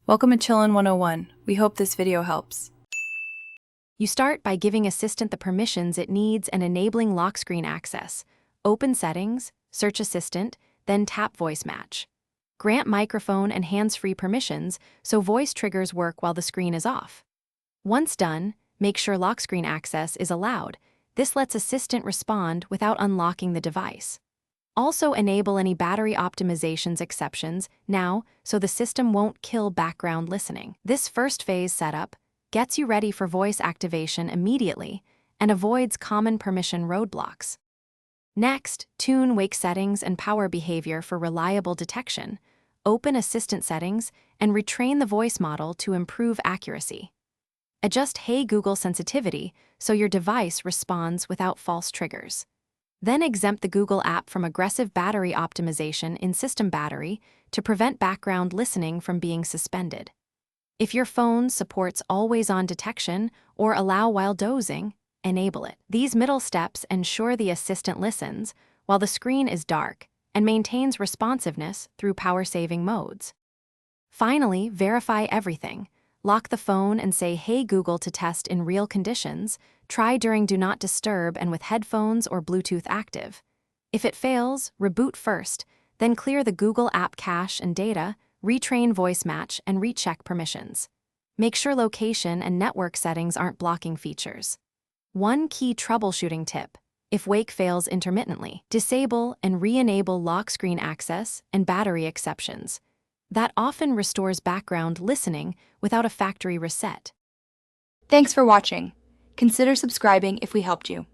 Welcome to Chillin' 101. We hope this video helps. You start by giving Assistant the permissions it needs and enabling lock screen access. Open Settings, search Assistant, then tap Voice Match. Grant microphone and hands-free permissions so voice triggers work while the screen is off. Once done, make sure lock screen access is allowed. This lets Assistant respond without unlocking the device. Also enable any battery optimizations exceptions now so the system won't kill background listening. This first phase setup gets you ready for voice activation immediately and avoids common permission roadblocks. Next, tune wake settings and power behavior for reliable detection. Open Assistant settings and retrain the voice model to improve accuracy. Adjust Hey Google sensitivity so your device responds without false triggers. Then exempt the Google app from aggressive battery optimization in System Battery to prevent background listening from being suspended. If your phone supports always-on detection or allow while dozing, enable it. These middle steps ensure the Assistant listens while the screen is dark and maintains responsiveness through power-saving modes. Finally, verify everything. Lock the phone and say Hey Google to test in real conditions. Try during Do Not Disturb and with headphones or Bluetooth active. If it fails, reboot first, then clear the Google app cache and data, retrain Voice Match, and recheck permissions. Make sure location and network settings aren't blocking features. One key troubleshooting tip: if Wake fails intermittently, disable and re-enable lock screen access and battery exceptions. That often restores background listening without a factory reset. Thanks for watching. Consider subscribing if we helped you.